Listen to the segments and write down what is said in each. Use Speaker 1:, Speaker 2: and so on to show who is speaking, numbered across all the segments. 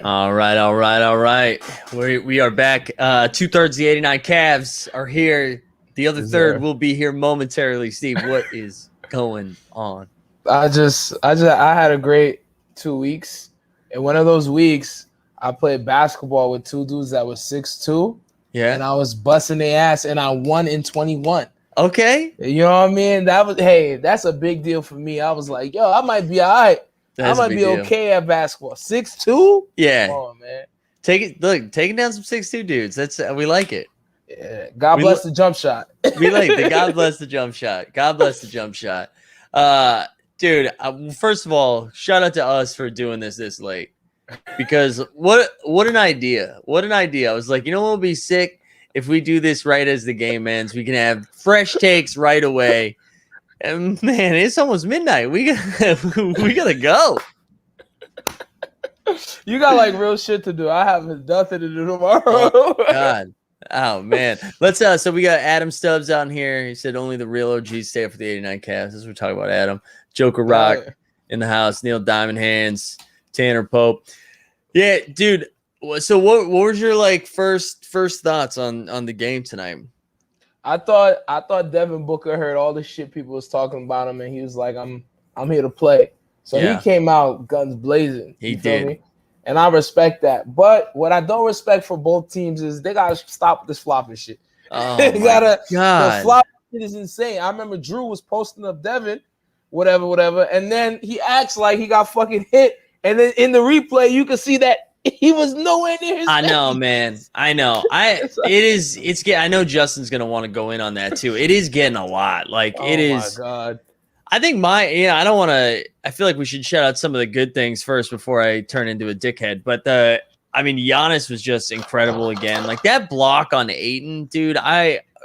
Speaker 1: All right. We are back. 2/3 the 89 Cavs are here. The other third will be here momentarily. Steve, what is going on?
Speaker 2: I had a great 2 weeks. And one of those weeks, I played basketball with two dudes that was 6'2".
Speaker 1: Yeah.
Speaker 2: And I was busting their ass, and I won in 21.
Speaker 1: Okay.
Speaker 2: You know what I mean? That's a big deal for me. I was like, yo, I might be all right. I might be okay at basketball. 6'2"?
Speaker 1: Yeah.
Speaker 2: Come on, man.
Speaker 1: Taking down some 6'2" dudes. We like it.
Speaker 2: Yeah. God bless the jump shot.
Speaker 1: We like the God bless the jump shot. God bless the jump shot. Dude, first of all, shout out to us for doing this late. Because what an idea. What an idea. I was like, you know what would be sick? If we do this right as the game ends, we can have fresh takes right away. And man, it's almost midnight. We gotta go.
Speaker 2: You got like real shit to do. I have nothing to do tomorrow.
Speaker 1: Oh, God. Oh man. Let's so we got Adam Stubbs out here. He said only the real OGs stay up for the 89 Cavs. As we're talking about Adam. Joker Rock in the house, Neil Diamond Hands, Tanner Pope. Yeah, dude. So what was your like first thoughts on the game tonight?
Speaker 2: I thought Devin Booker heard all the shit people was talking about him, and he was like, I'm here to play. So he came out guns blazing.
Speaker 1: He did.
Speaker 2: Me? And I respect that. But what I don't respect for both teams is they gotta stop this flopping shit.
Speaker 1: Oh
Speaker 2: they gotta
Speaker 1: God.
Speaker 2: The flop shit is insane. I remember Drew was posting up Devin, whatever, and then he acts like he got fucking hit. And then in the replay, you can see that he was nowhere near his
Speaker 1: I know,
Speaker 2: face.
Speaker 1: man. I know. I know Justin's gonna want to go in on that too. It is getting a lot. Like it is.
Speaker 2: Oh my God.
Speaker 1: I think I don't want to. I feel like we should shout out some of the good things first before I turn into a dickhead. But Giannis was just incredible again. Like that block on Ayton, dude.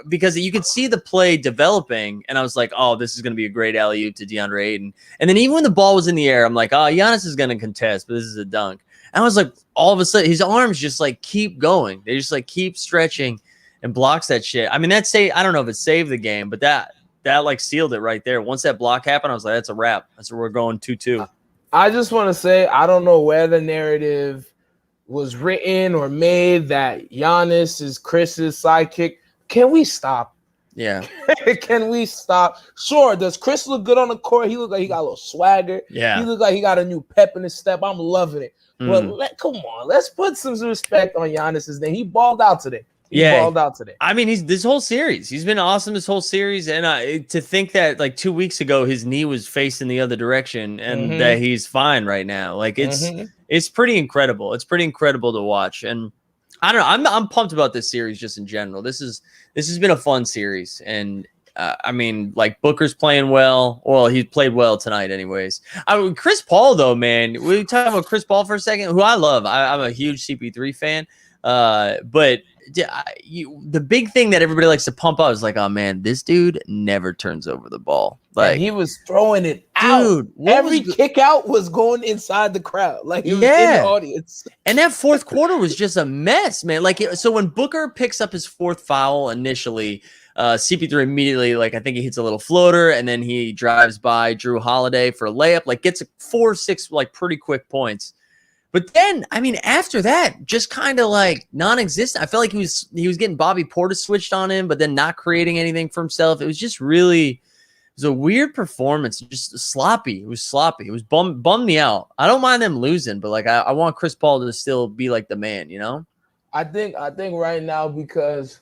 Speaker 1: Because you could see the play developing, and I was like, oh, this is going to be a great alley-oop to DeAndre Ayton. And then even when the ball was in the air, I'm like, oh, Giannis is going to contest, but this is a dunk. And I was like, all of a sudden, his arms just like keep going. They just like keep stretching and blocks that shit. I mean, I don't know if it saved the game, but that like sealed it right there. Once that block happened, I was like, that's a wrap. That's where we're going 2-2.
Speaker 2: I just want to say, I don't know where the narrative was written or made that Giannis is Chris's sidekick. Can we stop?
Speaker 1: Yeah.
Speaker 2: Can we stop? Sure. Does Chris look good on the court? He look like he got a little swagger.
Speaker 1: Yeah.
Speaker 2: He look like he got a new pep in his step. I'm loving it. But come on, let's put some respect on Giannis's name. He balled out today. Balled out today.
Speaker 1: I mean, this whole series. He's been awesome this whole series. And to think that like 2 weeks ago his knee was facing the other direction and that he's fine right now. Like it's pretty incredible. It's pretty incredible to watch. And I don't know. I'm pumped about this series just in general. This has been a fun series. And I mean, like Booker's playing well. Well, he played well tonight anyways. Chris Paul, though, man. We talking about Chris Paul for a second, who I love. I'm a huge CP3 fan. But the big thing that everybody likes to pump up is like, oh, man, this dude never turns over the ball. Like,
Speaker 2: and he was throwing it out. Dude, every kick out was going inside the crowd. Like, it was in the audience.
Speaker 1: And that fourth quarter was just a mess, man. Like, so when Booker picks up his fourth foul initially, CP3 immediately, like, I think he hits a little floater, and then he drives by Drew Holiday for a layup, like, gets 4-6, like, pretty quick points. But then, I mean, after that, just kind of like non-existent. I felt like he was getting Bobby Portis switched on him, but then not creating anything for himself. It was just really, it was a weird performance, just sloppy. It was sloppy. It was bummed me out. I don't mind them losing, but like I want Chris Paul to still be like the man, you know?
Speaker 2: I think right now, because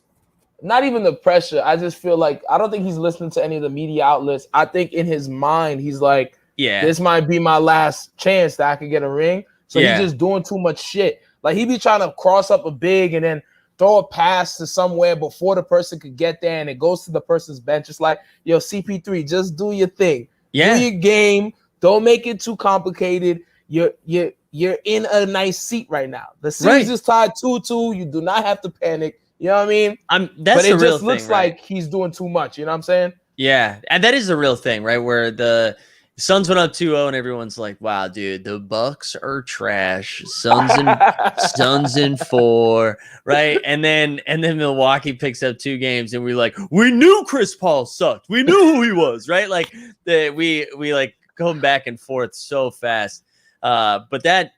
Speaker 2: not even the pressure, I just feel like I don't think he's listening to any of the media outlets. I think in his mind, he's like, this might be my last chance that I could get a ring. So he's just doing too much shit. Like he be trying to cross up a big and then throw a pass to somewhere before the person could get there, and it goes to the person's bench. It's like, yo, CP3, just do your thing.
Speaker 1: Yeah.
Speaker 2: Do your game. Don't make it too complicated. You're in a nice seat right now. The series is tied 2-2. You do not have to panic. You know what I mean?
Speaker 1: But
Speaker 2: it just looks like he's doing too much. You know what I'm saying?
Speaker 1: Yeah. And that is the real thing, right? Where the Suns went up 2-0 and everyone's like, wow, dude, the Bucks are trash. Suns in 4, right? And then Milwaukee picks up 2 games and we're like, we knew Chris Paul sucked. We knew who he was, right? Like we like going back and forth so fast. But that,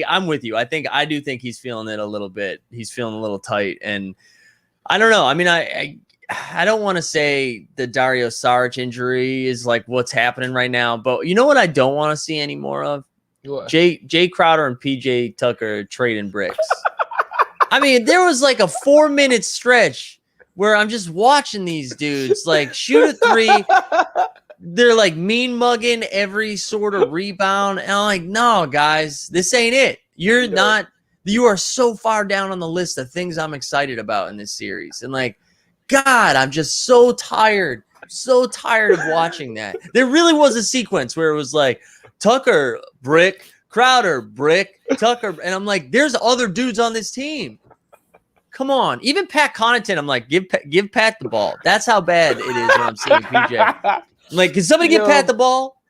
Speaker 1: I'm with you. I do think he's feeling it a little bit. He's feeling a little tight, and I don't know. I mean, I don't want to say the Dario Saric injury is like what's happening right now, but you know what I don't want to see any more of? What? Jay Crowder and PJ Tucker trading bricks. I mean, there was like a 4-minute stretch where I'm just watching these dudes like shoot a three. They're like mean mugging every sort of rebound. And I'm like, no, guys, this ain't it. You are so far down on the list of things I'm excited about in this series. And like, God, I'm just so tired of watching that. There really was a sequence where it was like Tucker, brick, Crowder, brick, Tucker. And I'm like, there's other dudes on this team. Come on. Even Pat Connaughton, I'm like, give Pat the ball. That's how bad it is when I'm seeing PJ. I'm like, can somebody give Pat the ball?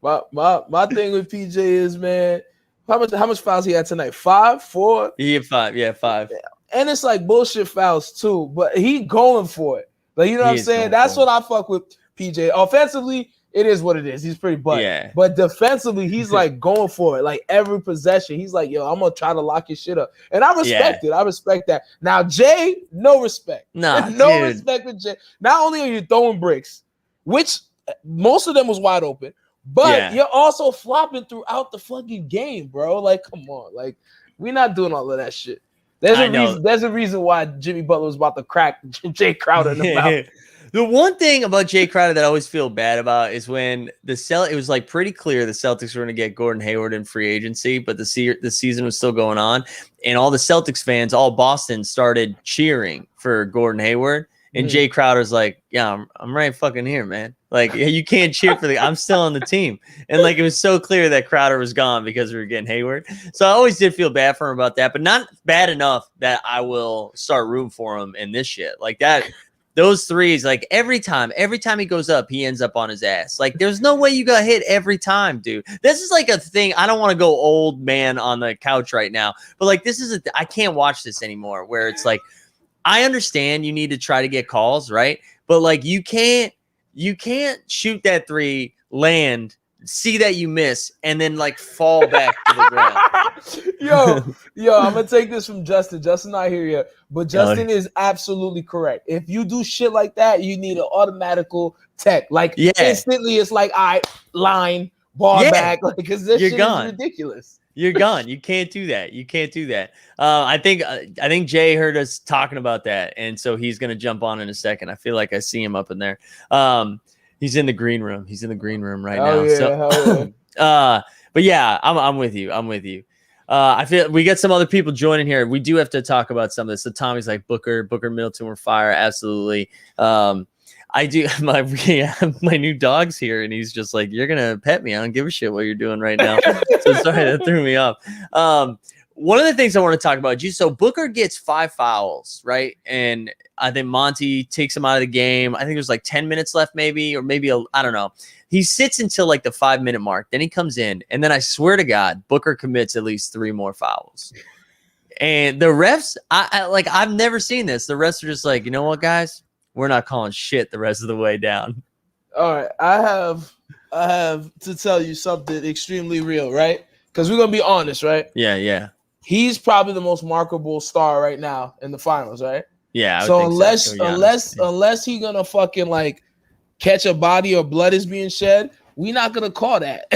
Speaker 2: my thing with PJ is, man, how much fouls he had tonight? 5, 4?
Speaker 1: He had 5. Yeah, 5.
Speaker 2: And it's like bullshit fouls too, but he going for it. Like, you know what I'm saying? That's what I fuck with PJ. Offensively, it is what it is. He's pretty butt. Yeah. But defensively, he's like going for it. Like every possession, he's like, yo, I'm gonna try to lock your shit up. And I respect it. I respect that. Now, Jay, no respect.
Speaker 1: No
Speaker 2: respect with Jay. Not only are you throwing bricks, which most of them was wide open, but you're also flopping throughout the fucking game, bro. Like, come on. Like, we're not doing all of that shit. There's a reason why Jimmy Butler was about to crack Jay Crowder in the mouth.
Speaker 1: The one thing about Jay Crowder that I always feel bad about is when it was like pretty clear the Celtics were going to get Gordon Hayward in free agency, but the season was still going on, and all the Celtics fans, all Boston, started cheering for Gordon Hayward, and Jay Crowder's like, yeah, I'm right fucking here, man. Like, you can't cheer for I'm still on the team. And like, it was so clear that Crowder was gone because we were getting Hayward. So I always did feel bad for him about that, but not bad enough that I will start rooting for him in this shit. Like that, those threes, like every time he goes up, he ends up on his ass. Like, there's no way you got hit every time, dude. This is like a thing. I don't want to go old man on the couch right now, but like, I can't watch this anymore where it's like, I understand you need to try to get calls, right? But like, you can't shoot that three, land, see that you miss, and then like fall back to the
Speaker 2: ground. Yo, I'm gonna take this from Justin. Justin not here yet, but Justin is absolutely correct. If you do shit like that, you need an automatical tech. Like instantly, it's like, all right, line, ball back, like, because this shit is ridiculous.
Speaker 1: You're gone. You can't do that. I think Jay heard us talking about that, and so he's gonna jump on in a second. I feel like I see him up in there. He's in the green room. He's in the green room right now. Yeah, but yeah, I'm with you. I feel we got some other people joining here. We do have to talk about some of this. So Tommy's like Booker, Middleton were fire. Absolutely. I do my new dog's here, and he's just like, you're gonna pet me. I don't give a shit what you're doing right now. So sorry, that threw me off. One of the things I want to talk about, so Booker gets 5 fouls, right? And I think Monty takes him out of the game. I think there's like 10 minutes left, maybe, or maybe I don't know. He sits until like the 5-minute mark. Then he comes in, and then I swear to God, Booker commits at least 3 more fouls. And the refs, I've never seen this. The refs are just like, you know what, guys? We're not calling shit the rest of the way down.
Speaker 2: All right, I have to tell you something extremely real, right? Because we're gonna be honest, right?
Speaker 1: Yeah.
Speaker 2: He's probably the most marketable star right now in the finals, right?
Speaker 1: Yeah.
Speaker 2: So unless he's gonna fucking like catch a body or blood is being shed, we're not gonna call that.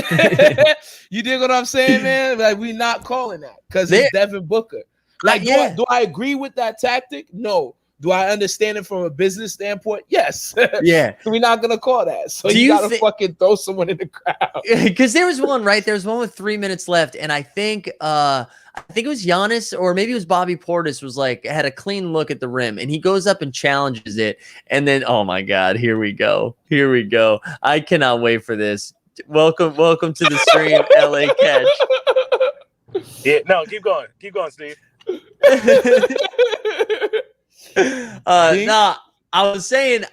Speaker 2: You dig what I'm saying, man? Like, we're not calling that because it's Devin Booker. Like, do I agree with that tactic? No. Do I understand it from a business standpoint? Yes.
Speaker 1: Yeah.
Speaker 2: We're not going to call that. So you got to fucking throw someone in the crowd.
Speaker 1: Because there was one, right? There was one with 3 minutes left. And I think it was Giannis, or maybe it was Bobby Portis, was like, had a clean look at the rim. And he goes up and challenges it. And then, oh my God, here we go. I cannot wait for this. Welcome to the stream, LA Catch.
Speaker 3: Yeah, no, keep going, Steve.
Speaker 1: I was saying,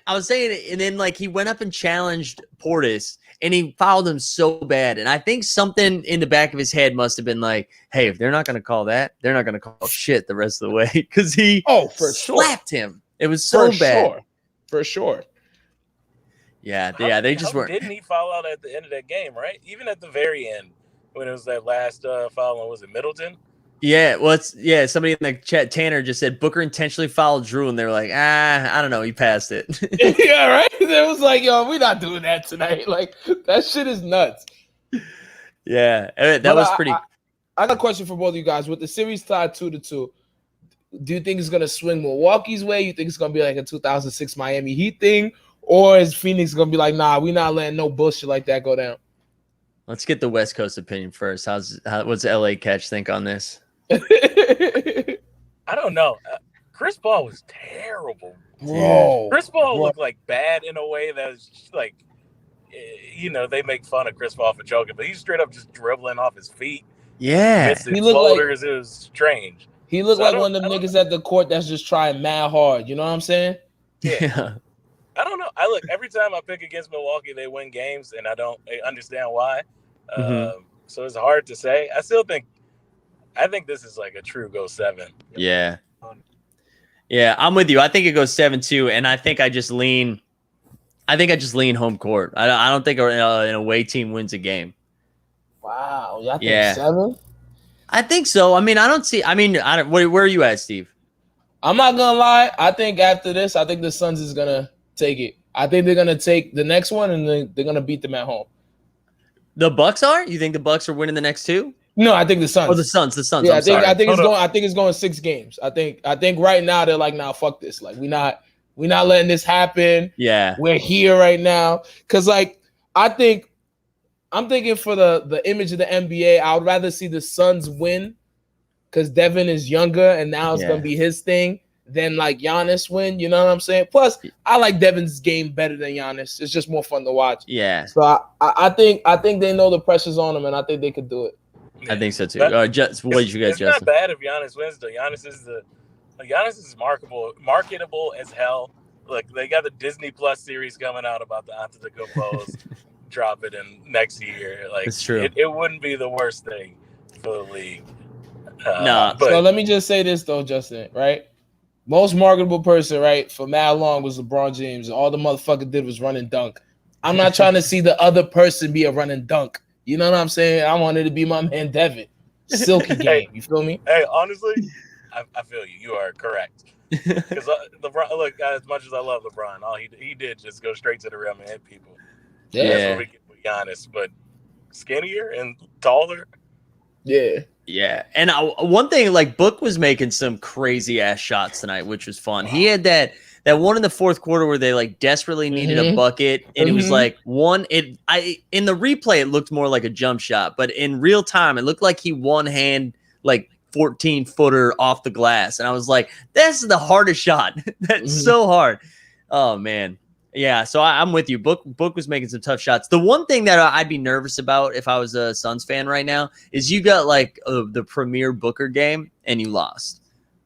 Speaker 1: and then like he went up and challenged Portis, and he fouled him so bad. And I think something in the back of his head must have been like, hey, if they're not going to call that, they're not going to call shit the rest of the way, because he slapped him. It was so bad.
Speaker 2: For sure.
Speaker 1: They just weren't.
Speaker 3: Didn't he foul out at the end of that game, right? Even at the very end, when it was that last foul on, was it Middleton?
Speaker 1: Yeah, well, somebody in the chat, Tanner, just said Booker intentionally fouled Drew, and they were like, I don't know, he passed it.
Speaker 2: Yeah, right? It was like, yo, we're not doing that tonight. Like, that shit is nuts.
Speaker 1: Yeah, that was pretty.
Speaker 2: I got a question for both of you guys. With the series tied 2-2, do you think it's going to swing Milwaukee's way? You think it's going to be like a 2006 Miami Heat thing? Or is Phoenix going to be like, nah, we're not letting no bullshit like that go down?
Speaker 1: Let's get the West Coast opinion first. What's LA Catch think on this?
Speaker 3: I don't know. Chris Paul was terrible.
Speaker 2: Bro,
Speaker 3: Chris Paul looked like bad in a way that was just like, they make fun of Chris Paul for joking, but he's straight up just dribbling off his feet.
Speaker 1: Yeah.
Speaker 3: He looked floaters. It was strange.
Speaker 2: He looked like one of them niggas at the court that's just trying mad hard. You know what I'm saying?
Speaker 1: Yeah.
Speaker 3: I don't know. Every time I pick against Milwaukee, they win games, and I don't understand why. So it's hard to say. I think this is like a true go 7.
Speaker 1: Yeah. Yeah, I'm with you. I think it goes 7-2, and I think I just lean home court. I don't think an away team wins a game.
Speaker 2: Wow. Y'all think 7?
Speaker 1: I think so. I mean, where are you at, Steve?
Speaker 2: I'm not going to lie. I think after this, I think the Suns is going to take it. I think they're going to take the next one, and they're going to beat them at home.
Speaker 1: The Bucks are? You think the Bucks are winning the next 2?
Speaker 2: No, I think the Suns.
Speaker 1: Oh, the Suns.
Speaker 2: Yeah, I think it's going 6 games. I think right now they're like, nah, fuck this. Like, we're not letting this happen.
Speaker 1: Yeah.
Speaker 2: We're here right now. Cause like I'm thinking for the image of the NBA, I would rather see the Suns win because Devin is younger and now it's gonna be his thing than like Giannis win. You know what I'm saying? Plus, I like Devin's game better than Giannis. It's just more fun to watch.
Speaker 1: Yeah.
Speaker 2: So I think they know the pressure's on them, and I think they could do it.
Speaker 1: Yeah. I think so too. What did you guys?
Speaker 3: It's not bad if Giannis wins though. Giannis is marketable as hell. Look, they got the Disney Plus series coming out about the Antetokounmpos. Drop it in next year. Like,
Speaker 1: it's true.
Speaker 3: It wouldn't be the worst thing for the league.
Speaker 2: But so let me just say this though, Justin. Right, most marketable person, right, for mad long was LeBron James. All the motherfucker did was run and dunk. I'm not trying to see the other person be a run and dunk. You know what I'm saying? I wanted to be my man Devin. Silky game. You feel me?
Speaker 3: Hey, honestly, I feel you. You are correct. Because LeBron, look, as much as I love LeBron, all he did just go straight to the rim and hit people.
Speaker 2: Yeah.
Speaker 3: That's what we get with Giannis, but skinnier and taller.
Speaker 2: Yeah.
Speaker 1: Yeah. And one thing, like, Book was making some crazy ass shots tonight, which was fun. He had that one in the fourth quarter where they like desperately needed a bucket, and it was like in the replay it looked more like a jump shot, but in real time it looked like he one hand like 14-footer off the glass, and I was like, that's the hardest shot. That's so hard. Oh man. Yeah, so I'm with you. Book was making some tough shots. The one thing that I'd be nervous about if I was a Suns fan right now is you got like the premier Booker game and you lost.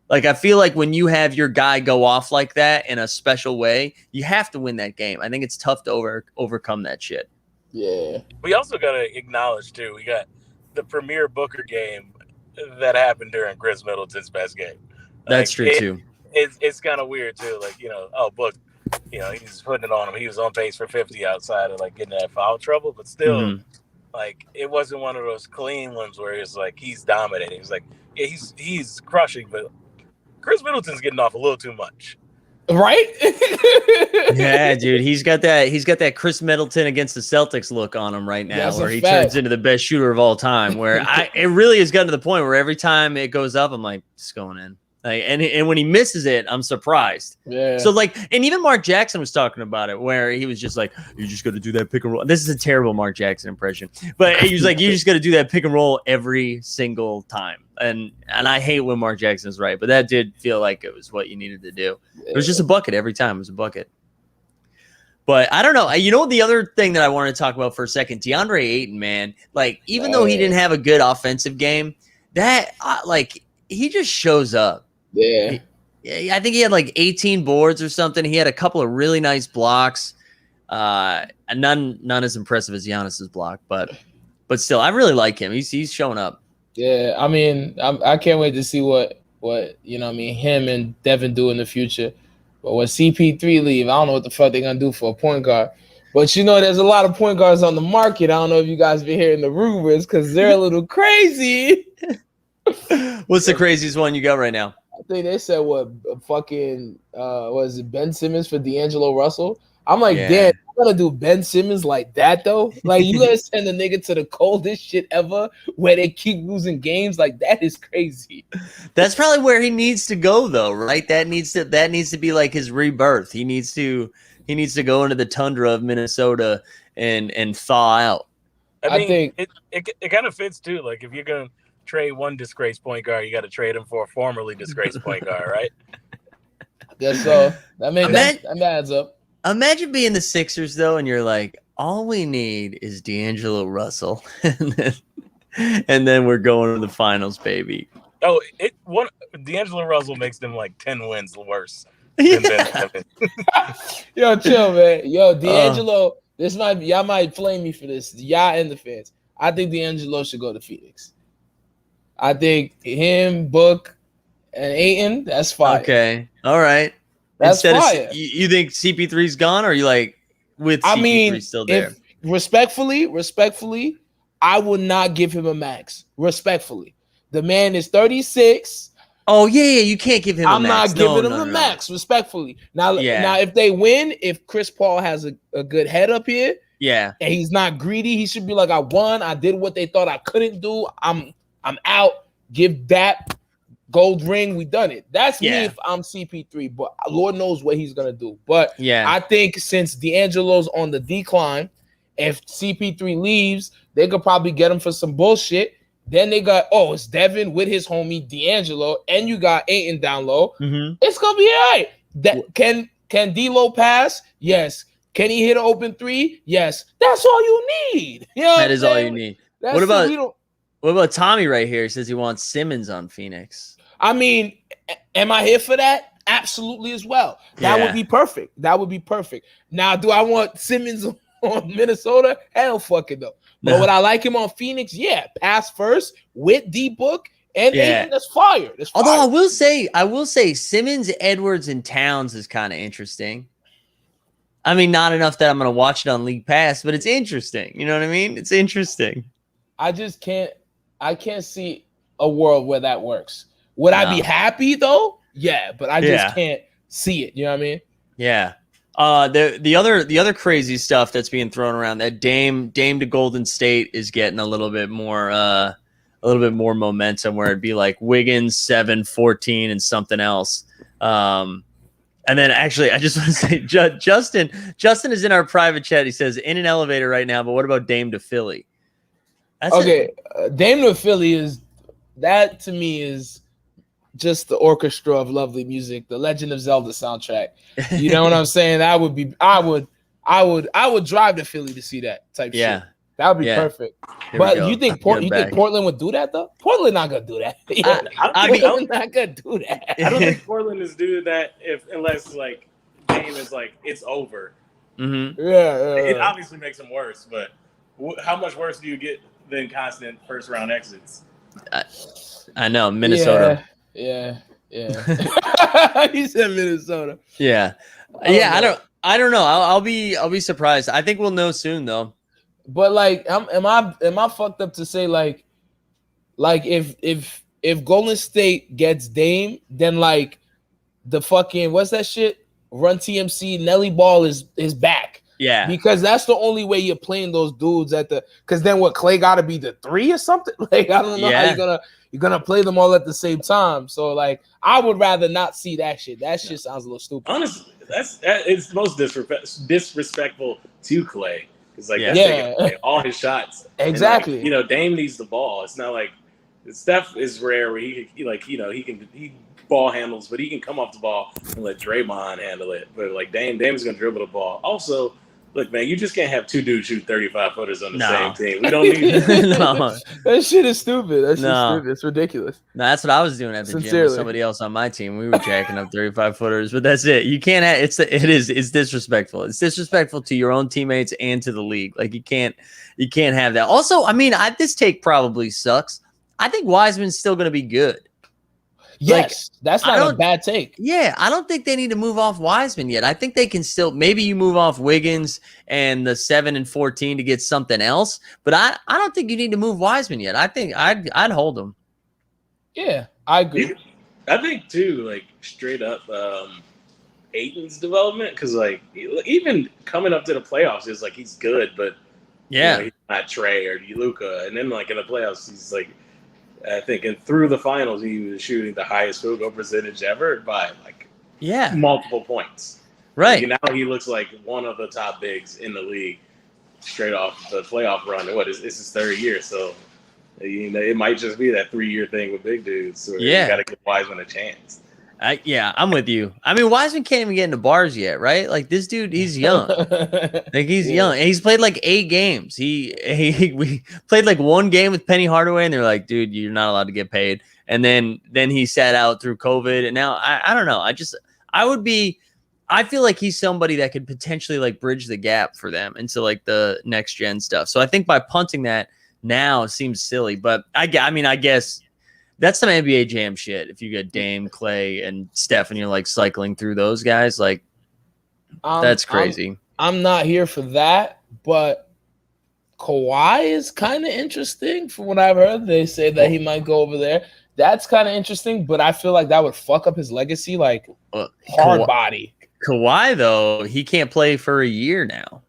Speaker 1: Like, I feel like when you have your guy go off like that in a special way, you have to win that game. I think it's tough to overcome that shit.
Speaker 2: Yeah.
Speaker 3: We also got to acknowledge, too, we got the premier Booker game that happened during Chris Middleton's best game.
Speaker 1: That's true, too.
Speaker 3: It's kind of weird, too. Like, Book, he's putting it on him. He was on pace for 50 outside of, like, getting that foul trouble. But still, like, it wasn't one of those clean ones where it's like he's dominating. It's like, yeah, he's crushing, but Chris Middleton's getting off a little too much.
Speaker 2: Right?
Speaker 1: Yeah, dude. He's got that Chris Middleton against the Celtics look on him right now, where he turns into the best shooter of all time. Where it really has gotten to the point where every time it goes up, I'm like, it's going in. Like, and when he misses it, I'm surprised.
Speaker 2: Yeah.
Speaker 1: So like, and even Mark Jackson was talking about it, where he was just like, "You just got to do that pick and roll." This is a terrible Mark Jackson impression, but he was like, "You just got to do that pick and roll every single time." And I hate when Mark Jackson is right, but that did feel like it was what you needed to do. It was just a bucket every time. It was a bucket. But I don't know. You know, the other thing that I wanted to talk about for a second, DeAndre Ayton, man. Like, even though he didn't have a good offensive game, that he just shows up.
Speaker 2: Yeah.
Speaker 1: I think he had like 18 boards or something. He had a couple of really nice blocks. None as impressive as Giannis's block, but still, I really like him. He's showing up.
Speaker 2: Yeah, I mean, I can't wait to see what him and Devin do in the future. But when CP3 leave, I don't know what the fuck they're gonna do for a point guard. But there's a lot of point guards on the market. I don't know if you guys been hearing the rumors because they're a little crazy.
Speaker 1: What's the craziest one you got right now?
Speaker 2: I think they said was it Ben Simmons for D'Angelo Russell? I'm like, damn, I'm gonna do Ben Simmons like that though. Like you gonna send the nigga to the coldest shit ever where they keep losing games? Like that is crazy.
Speaker 1: That's probably where he needs to go though, right? That needs to be like his rebirth. He needs to go into the tundra of Minnesota and thaw out.
Speaker 3: I think it kind of fits too. Like if you're gonna trade one disgraced point guard, you got to trade him for a formerly disgraced point guard, right?
Speaker 2: Guess so. That adds up.
Speaker 1: Imagine being the Sixers though, and you're like, all we need is D'Angelo Russell, and then we're going to the finals, baby.
Speaker 3: Oh, D'Angelo Russell makes them like 10 wins worse. Than Ben.
Speaker 2: Yo, chill, man. Yo, D'Angelo. Y'all might flame me for this. Y'all and the fans. I think D'Angelo should go to Phoenix. I think him, Book, and Ayton, that's fire.
Speaker 1: Okay. All right.
Speaker 2: That's fire.
Speaker 1: You think CP3's gone, or are you like with CP3 still there?
Speaker 2: Respectfully, I would not give him a max. Respectfully. The man is 36.
Speaker 1: Oh, yeah. You can't give him a max.
Speaker 2: I'm not giving him a max, respectfully. Now, if they win, if Chris Paul has a good head up here, and he's not greedy, he should be like, I won. I did what they thought I couldn't do. I'm out. Give that gold ring. We done it. That's me if I'm CP3. But Lord knows what he's gonna do. But I think since D'Angelo's on the decline, if CP3 leaves, they could probably get him for some bullshit. Then they got it's Devin with his homie D'Angelo, and you got Ayton down low. Mm-hmm. It's gonna be all right. Can D'Lo pass? Yes. Can he hit an open three? Yes. That's all you need.
Speaker 1: That is all you need. What about Tommy right here? He says he wants Simmons on Phoenix.
Speaker 2: I mean, am I here for that? Absolutely as well. That would be perfect. Now, do I want Simmons on Minnesota? Hell fucking no. But would I like him on Phoenix? Yeah. Pass first with D-Book and Ayton. That's fire.
Speaker 1: Although I will say Simmons, Edwards, and Towns is kind of interesting. I mean, not enough that I'm going to watch it on League Pass, but it's interesting. You know what I mean? It's interesting.
Speaker 2: I can't see a world where that works. Would I be happy though? Yeah, but I just can't see it. You know what I mean?
Speaker 1: Yeah. The other crazy stuff that's being thrown around, that Dame to Golden State is getting a little bit more momentum, where it'd be like Wiggins 7, 14, and something else. And then actually, I just want to say, Justin is in our private chat. He says in an elevator right now, but what about Dame to Philly?
Speaker 2: Dame to Philly to me is just the orchestra of lovely music, the Legend of Zelda soundtrack. You know what I'm saying? I would drive to Philly to see that type shit. That would be perfect. But you think Portland would do that though? Portland not gonna do that. Portland not gonna do that.
Speaker 3: I don't think Portland is doing that unless like Dame is like it's over.
Speaker 1: Mm-hmm.
Speaker 3: It obviously makes them worse, but how much worse do you get than constant first round exits?
Speaker 1: I know Minnesota.
Speaker 2: Yeah. He said Minnesota.
Speaker 1: Yeah. I don't know. I'll be surprised. I think we'll know soon though.
Speaker 2: But like, am I fucked up to say like if Golden State gets Dame, then like the fucking what's that shit? Run TMC Nelly Ball is back.
Speaker 1: Yeah,
Speaker 2: because that's the only way you're playing those dudes because then what, Clay got to be the 3 or something? Like I don't know how you're gonna play them all at the same time. So like I would rather not see that shit. That shit sounds a little stupid.
Speaker 3: Honestly, it's most disrespectful to Clay. It's like taking all his shots.
Speaker 2: Exactly.
Speaker 3: And like, Dame needs the ball. It's not like Steph is rare where he ball handles, but he can come off the ball and let Draymond handle it. But like Dame is gonna dribble the ball. Also, look, man, you just can't have two dudes shoot 35-footers on the same team. We don't need
Speaker 2: that. That shit is stupid. That shit is stupid. It's ridiculous.
Speaker 1: No, that's what I was doing at the gym with somebody else on my team. We were jacking up 35-footers, but that's it. You can't have it's disrespectful. It's disrespectful to your own teammates and to the league. Like you can't have that. Also, I mean, this take probably sucks. I think Wiseman's still gonna be good.
Speaker 2: Yes, that's not a bad take.
Speaker 1: Yeah, I don't think they need to move off Wiseman yet. I think they can still, maybe you move off Wiggins and the 7 and 14 to get something else, but I don't think you need to move Wiseman yet. I think I'd hold him.
Speaker 2: Yeah, I agree.
Speaker 3: I think too, like straight up Aytons development, because like even coming up to the playoffs is like he's good, but he's not Trey or Luka, and then like in the playoffs he's like, I think, and through the finals, he was shooting the highest field goal percentage ever by like multiple points.
Speaker 1: Right.
Speaker 3: Like, now he looks like one of the top bigs in the league straight off the playoff run. It's his third year, so it might just be that 3-year thing with big dudes. So you got to give Wiseman a chance.
Speaker 1: I'm with you. I mean, Wiseman can't even get into bars yet, right? Like this dude, he's young. Like he's young, and he's played like 8 games. We played like 1 game with Penny Hardaway, and they're like, "Dude, you're not allowed to get paid." And then he sat out through COVID, and now I don't know. I feel like he's somebody that could potentially like bridge the gap for them into like the next gen stuff. So I think by punting that now seems silly, but I guess. That's some NBA Jam shit. If you get Dame, Clay, and Steph, and you're like cycling through those guys, like that's crazy.
Speaker 2: I'm not here for that, but Kawhi is kind of interesting. From what I've heard, they say that he might go over there. That's kind of interesting, but I feel like that would fuck up his legacy, like hard body.
Speaker 1: Kawhi though, he can't play for a year now.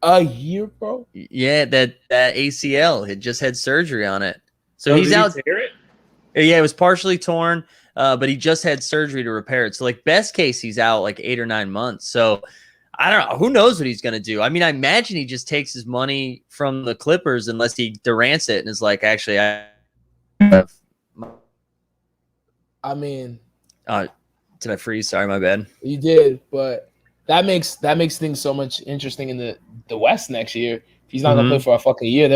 Speaker 2: A year, bro?
Speaker 1: Yeah, that ACL had just had surgery on it. So he's out. Yeah, it was partially torn, but he just had surgery to repair it. So, like, best case, he's out like 8 or 9 months. So, I don't know. Who knows what he's going to do? I mean, I imagine he just takes his money from the Clippers unless he Durant's it and is like, actually,
Speaker 2: did
Speaker 1: I freeze? Sorry, my bad.
Speaker 2: You did, but that makes things so much interesting in the West next year. He's not gonna play for a fucking year.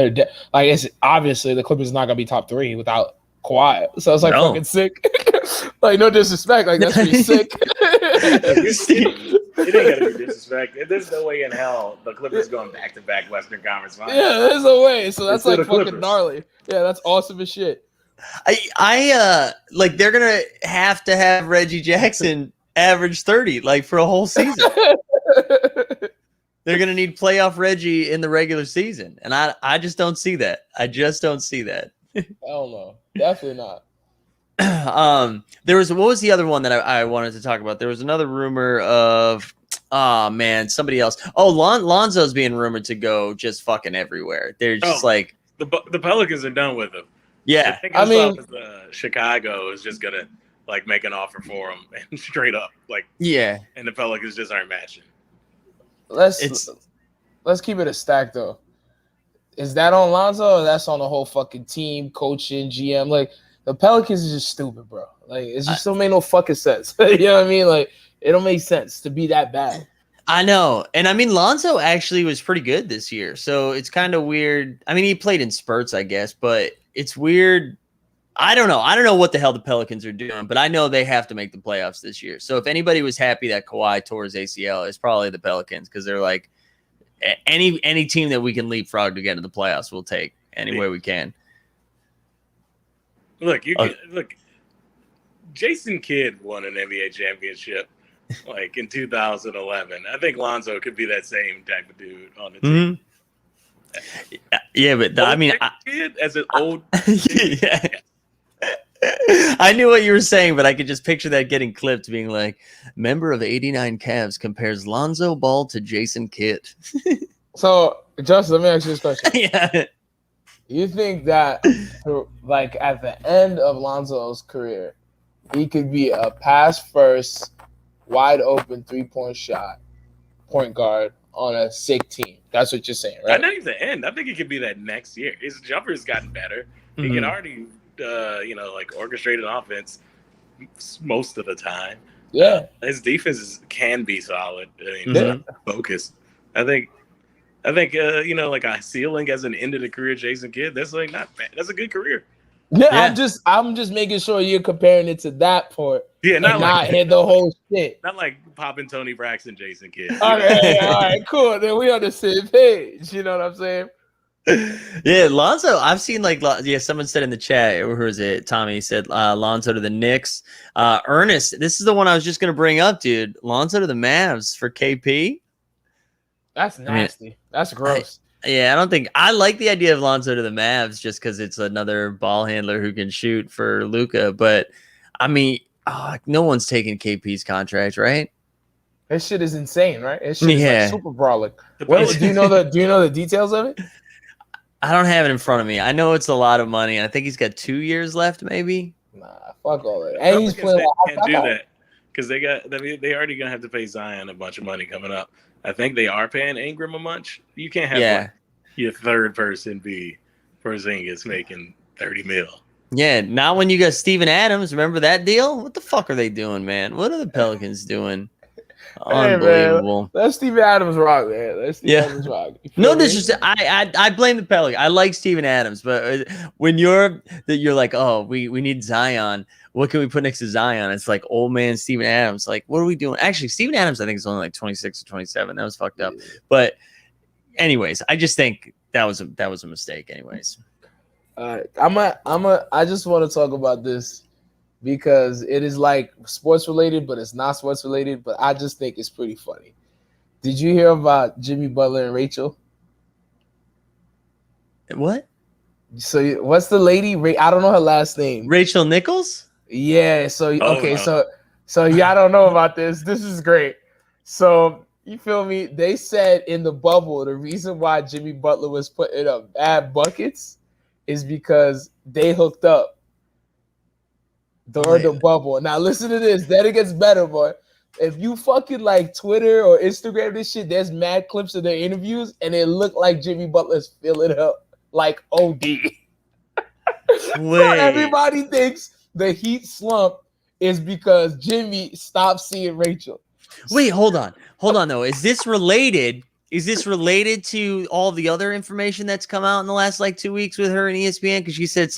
Speaker 2: Like it's obviously the Clippers is not gonna be top 3 without Kawhi. So it's like fucking sick. Like no disrespect, like that's pretty sick.
Speaker 3: It ain't gotta be disrespect. There's no way in hell the Clippers going back-to-back Western Conference Finals.
Speaker 2: Yeah, there's no way. So that's like fucking gnarly. Yeah, that's awesome as shit.
Speaker 1: I like they're gonna have to have Reggie Jackson average 30 like for a whole season. They're going to need playoff Reggie in the regular season. And I just don't see that. I just don't see that.
Speaker 2: Hell no. Definitely not.
Speaker 1: What was the other one that I wanted to talk about? There was another rumor of, somebody else. Oh, Lonzo's being rumored to go just fucking everywhere. They're just like.
Speaker 3: The Pelicans are done with him.
Speaker 1: Yeah.
Speaker 3: I mean, Chicago is just going to like make an offer for him and straight up. Like, yeah. And the Pelicans just aren't matching.
Speaker 2: Let's keep it a stack though. Is that on Lonzo or that's on the whole fucking team, coaching, GM? Like the Pelicans is just stupid, bro. Like it just don't make no fucking sense. You know what I mean? Like it don't make sense to be that bad.
Speaker 1: I know. And I mean Lonzo actually was pretty good this year. So it's kind of weird. I mean, he played in spurts, I guess, but it's weird. I don't know. I don't know what the hell the Pelicans are doing, but I know they have to make the playoffs this year. So if anybody was happy that Kawhi tore his ACL, it's probably the Pelicans because they're like any team that we can leapfrog to get to the playoffs, we'll take any way we can.
Speaker 3: Look, Jason Kidd won an NBA championship like in 2011. I think Lonzo could be that same type of dude on the team.
Speaker 1: Yeah, but
Speaker 3: Kidd as an old
Speaker 1: yeah. I knew what you were saying, but I could just picture that getting clipped, being like, member of 89 Cavs compares Lonzo Ball to Jason Kidd.
Speaker 2: So, Justin, let me ask you this question.
Speaker 1: Yeah.
Speaker 2: You think that, like, at the end of Lonzo's career, he could be a pass-first, wide-open three-point shot, point guard on a sick team? That's what you're saying, right?
Speaker 3: I think the end. I think it could be that next year. His jumper has gotten better. He can already... like orchestrated offense most of the time.
Speaker 2: Yeah,
Speaker 3: his defense can be solid. I mean, focused. I think like a ceiling as an end of the career Jason Kidd. That's like not bad. That's a good career.
Speaker 2: Yeah, I'm just making sure you're comparing it to that point.
Speaker 3: Yeah, not
Speaker 2: hit the whole shit.
Speaker 3: Not like popping Tony Braxton, Jason Kidd.
Speaker 2: All right, cool. Then we on the same page. You know what I'm saying?
Speaker 1: Yeah, Lonzo. I've seen someone said in the chat, or who is it? Tommy said Lonzo to the Knicks. Ernest, this is the one I was just gonna bring up, dude. Lonzo to the Mavs for KP.
Speaker 2: That's nasty. That's gross.
Speaker 1: I don't think I like the idea of Lonzo to the Mavs just because it's another ball handler who can shoot for Luka. But I mean, no one's taking KP's contract, right?
Speaker 2: That shit is insane, right? That shit is like super brolic. Do you know the details of it?
Speaker 1: I don't have it in front of me. I know it's a lot of money. I think he's got 2 years left, maybe.
Speaker 2: Nah, fuck all that. And he's playing.
Speaker 3: They can't do that because they already gonna have to pay Zion a bunch of money coming up. I think they are paying Ingram a bunch. You can't have your third person be Porzingis making $30 million.
Speaker 1: Yeah, not when you got Steven Adams. Remember that deal? What the fuck are they doing, man? What are the Pelicans doing? Unbelievable.
Speaker 2: Man, let Steven Adams rock, man. Adams rock.
Speaker 1: No, this is I blame the Pelicans. I like Steven Adams, but when you're like, oh, we need Zion. What can we put next to Zion? It's like old man Steven Adams. Like, what are we doing? Actually, Steven Adams, I think, is only like 26 or 27. That was fucked up. But anyways, I just think that was a mistake. Anyways,
Speaker 2: I just want to talk about this because it is like sports related, but it's not sports related. But I just think it's pretty funny. Did you hear about Jimmy Butler and Rachel?
Speaker 1: What?
Speaker 2: So what's the lady? I don't know her last name.
Speaker 1: Rachel Nichols?
Speaker 2: Yeah. So so y'all don't know about this. This is great. So you feel me? They said in the bubble the reason why Jimmy Butler was putting up bad buckets is because they hooked up during the bubble. Now listen to this. Then it gets better, boy. If you fucking like Twitter or Instagram this shit, there's mad clips of their interviews, and it looked like Jimmy Butler's filling up like OD. So everybody thinks the Heat slump is because Jimmy stopped seeing Rachel.
Speaker 1: Wait, hold on though. Is this related? Is this related to all the other information that's come out in the last like 2 weeks with her and ESPN? Because she said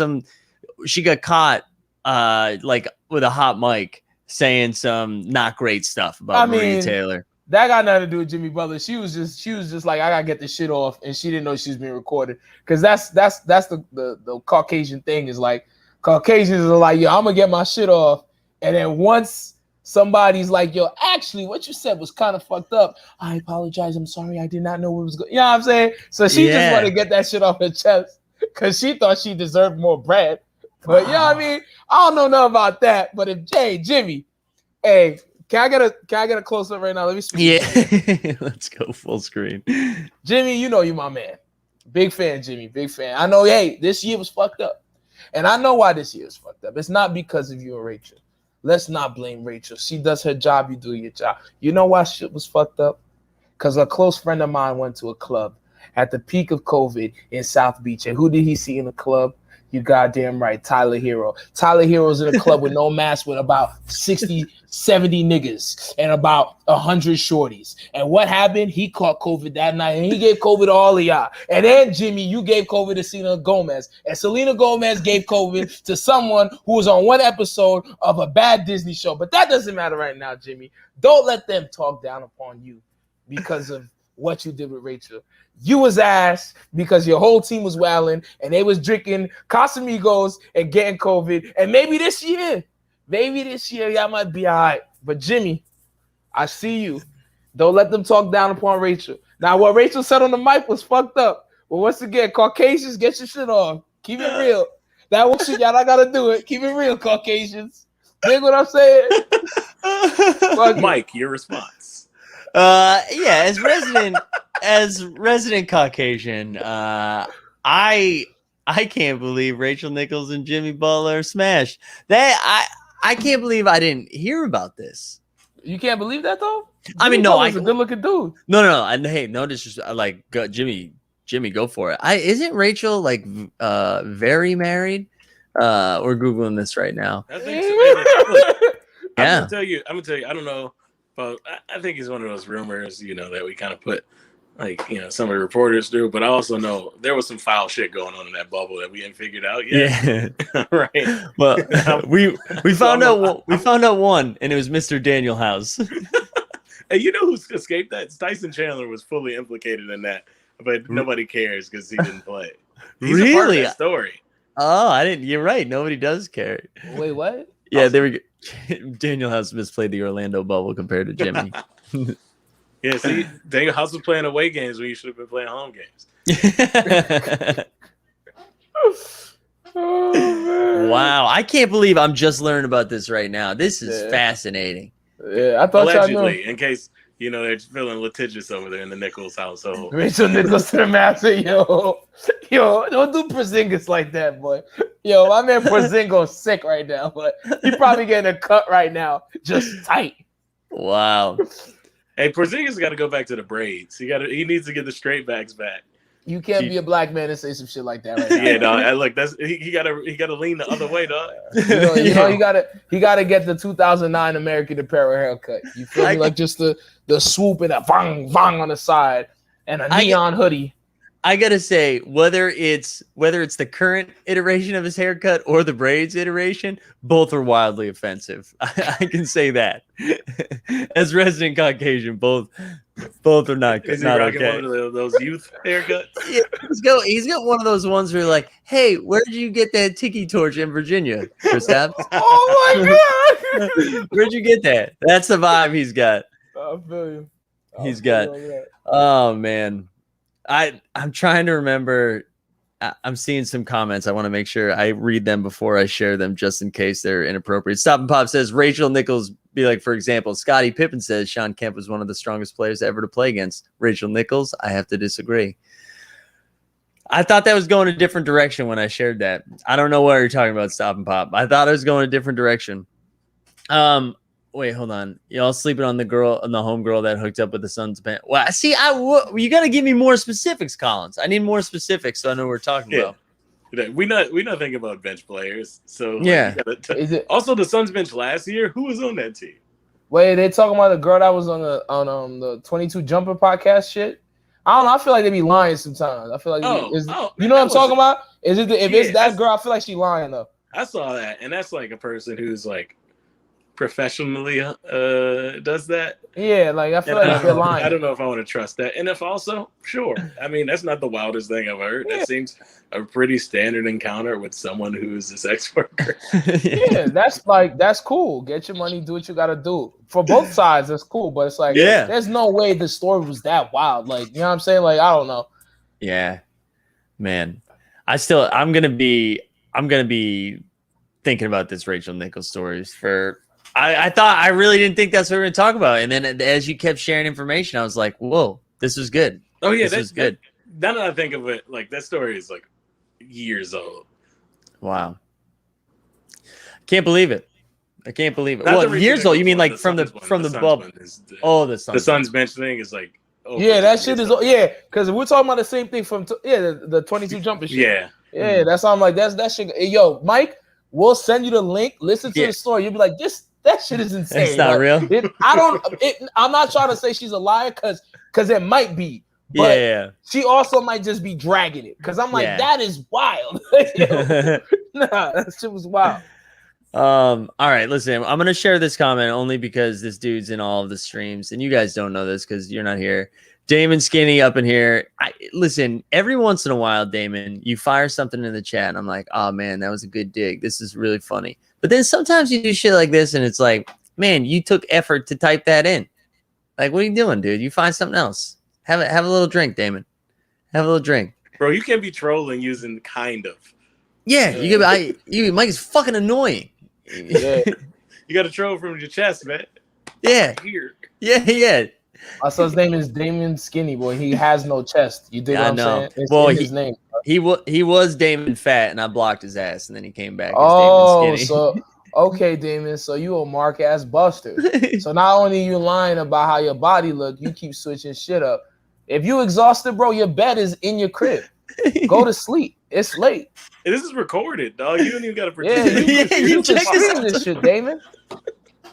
Speaker 1: she got caught like with a hot mic saying some not great stuff about Maria Taylor.
Speaker 2: That got nothing to do with Jimmy Butler. She was just like, I gotta get this shit off, and she didn't know she was being recorded. Because that's the Caucasian thing is like Caucasians are like, yo, I'm gonna get my shit off, and then once somebody's like, yo, actually, what you said was kind of fucked up. I apologize. I'm sorry. I did not know what was going. You know what I'm saying? So she just wanted to get that shit off her chest because she thought she deserved more bread. But you know what I mean? I don't know nothing about that. But if Jimmy, hey, can I get a close up right now? Let me speak.
Speaker 1: Yeah, let's go full screen.
Speaker 2: Jimmy, you know you my man. Big fan, Jimmy. Big fan. I know. Hey, this year was fucked up, and I know why this year is fucked up. It's not because of you and Rachel. Let's not blame Rachel. She does her job. You do your job. You know why shit was fucked up? Because a close friend of mine went to a club at the peak of COVID in South Beach, and who did he see in the club? You goddamn right, Tyler Hero. Tyler Hero's in a club with no mask with about 60, 70 niggas and about 100 shorties. And what happened? He caught COVID that night, and he gave COVID to all of y'all. And then, Jimmy, you gave COVID to Selena Gomez. And Selena Gomez gave COVID to someone who was on one episode of a bad Disney show. But that doesn't matter right now, Jimmy. Don't let them talk down upon you because of what you did with Rachel. You was ass because your whole team was wilding and they was drinking Casamigos and getting COVID. And maybe this year y'all might be all right. But Jimmy, I see you. Don't let them talk down upon Rachel. Now, what Rachel said on the mic was fucked up. But once again, Caucasians, get your shit off. Keep it real. That one shit, y'all not gotta do it. Keep it real, Caucasians. Dig what I'm saying?
Speaker 3: Mike, your response.
Speaker 1: Yeah, as resident Caucasian, I can't believe Rachel Nichols and Jimmy Butler smashed. I can't believe I didn't hear about this.
Speaker 2: You can't believe that though?
Speaker 1: I mean, no,
Speaker 2: he's a good looking dude.
Speaker 1: No. And hey, no, this is like Jimmy, go for it. Isn't Rachel like very married? We're googling this right now.
Speaker 3: I think so. Yeah. I'm gonna tell you. I don't know. But I think it's one of those rumors, that we kind of put, some of the reporters do. But I also know there was some foul shit going on in that bubble that we hadn't figured out yet.
Speaker 1: Yeah,
Speaker 3: right.
Speaker 1: Well, we found out. We found out one, and it was Mr. Daniel House.
Speaker 3: Hey, you know who escaped that? Tyson Chandler was fully implicated in that. but nobody cares because he didn't play. He's
Speaker 1: really?
Speaker 3: a part of that story.
Speaker 1: Oh, I didn't. You're right. Nobody does care.
Speaker 2: Wait, what?
Speaker 1: Yeah, there we go. Daniel House misplayed the Orlando bubble compared to Jimmy.
Speaker 3: Yeah, see, Daniel House was playing away games when you should have been playing home games.
Speaker 1: Wow, I can't believe I'm just learning about this right now. This is fascinating.
Speaker 2: Yeah, I thought
Speaker 3: allegedly, in case they're feeling litigious over there in the Nichols household.
Speaker 2: Rachel Nichols to the master, yo, don't do Porzingis like that, boy. Yo, my man Porzingis sick right now, but he probably getting a cut right now, just tight.
Speaker 1: Wow.
Speaker 3: Hey, Porzingis got to go back to the braids. He needs to get the straight backs back.
Speaker 2: You can't be a black man and say some shit like that right now.
Speaker 3: Yeah, dog. Look, he gotta lean the other way, dog.
Speaker 2: He gotta get the 2009 American Apparel haircut. You feel me? Like just the swoop and a bang bang on the side and a neon hoodie.
Speaker 1: I gotta say, whether it's the current iteration of his haircut or the braids iteration, both are wildly offensive. I can say that. As resident Caucasian, both are not good.
Speaker 3: Is he rocking one of those youth haircuts?
Speaker 1: Yeah, he's got one of those ones where you're like, hey, where did you get that tiki torch in Virginia, Kristaps?
Speaker 2: Oh my god!
Speaker 1: Where'd you get that? That's the vibe he's got.
Speaker 2: I feel you.
Speaker 1: He's got. Oh man. I'm trying to remember. I'm seeing some comments. I want to make sure I read them before I share them, just in case they're inappropriate. Stop and Pop says Rachel Nichols be like, for example, Scottie Pippen says Sean Kemp was one of the strongest players ever to play against. Rachel Nichols, I have to disagree. I thought that was going a different direction when I shared that. I don't know what you're talking about, Stop and Pop. I thought it was going a different direction. Wait, hold on. Y'all sleeping on the homegirl that hooked up with the Suns band. Well, see, you got to give me more specifics, Collins. I need more specifics so I know what we're talking about.
Speaker 3: We not thinking about bench players. So
Speaker 1: yeah.
Speaker 3: Also, the Suns bench last year, who was on that team?
Speaker 2: Wait, they talking about the girl that was on the 22 Jumper podcast shit? I don't know. I feel like they be lying sometimes. I feel like you know what I'm talking about? If it's that girl, I feel like she lying though.
Speaker 3: I saw that, and that's like a person who's like professionally does that.
Speaker 2: Yeah, like I feel like they're lying.
Speaker 3: I don't know if I want to trust that. And if also, sure. I mean, that's not the wildest thing I've heard. Yeah. That seems a pretty standard encounter with someone who is a sex worker.
Speaker 2: Yeah, that's cool. Get your money, do what you gotta do. For both sides, that's cool. But it's like, there's no way the story was that wild. Like, you know what I'm saying? Like, I don't know.
Speaker 1: Yeah, man. I'm gonna be thinking about this Rachel Nichols stories for. I really didn't think that's what we were going to talk about. And then as you kept sharing information, I was like, whoa, this was good.
Speaker 3: Oh, yeah,
Speaker 1: this was good.
Speaker 3: Now that I think of it, like that story is like years old.
Speaker 1: Wow. Can't believe it. I can't believe it. Well, years old. You mean like from the bubble? The Suns bench thing is like.
Speaker 2: Yeah, that shit is. Yeah, because we're talking about the same thing from the 22 Jumper shit. Yeah, that's all I'm like. That shit. Hey, yo, Mike, we'll send you the link. Listen to the story. You'll be like, that shit is insane.
Speaker 1: It's not real.
Speaker 2: I'm not trying to say she's a liar because it might be. But she also might just be dragging it. Because I'm like, that is wild. Nah, that shit was wild.
Speaker 1: All right, listen, I'm gonna share this comment only because this dude's in all of the streams, and you guys don't know this because you're not here. Damion Skinny up in here. Listen, every once in a while, Damon, you fire something in the chat, and I'm like, oh man, that was a good dig. This is really funny. But then sometimes you do shit like this, and it's like, man, you took effort to type that in. Like, what are you doing, dude? You find something else. Have a little drink, Damon. Have a little drink,
Speaker 3: bro. You can't be trolling using kind of.
Speaker 1: Yeah, Mike is fucking annoying.
Speaker 3: Yeah. You got to troll from your chest, man.
Speaker 1: Yeah.
Speaker 3: Here.
Speaker 1: Yeah.
Speaker 2: My son's name is Damion Skinny, boy. He has no chest. You dig what I'm saying? It's his name.
Speaker 1: He was Damon Fat, and I blocked his ass, and then he came back.
Speaker 2: Oh, so okay, Damon. So you a mark ass buster. So not only you lying about how your body look, you keep switching shit up. If you exhausted, bro, your bed is in your crib. Go to sleep. It's late.
Speaker 3: And this is recorded, dog. You don't even got to pretend.
Speaker 2: You can stream this shit, Damon.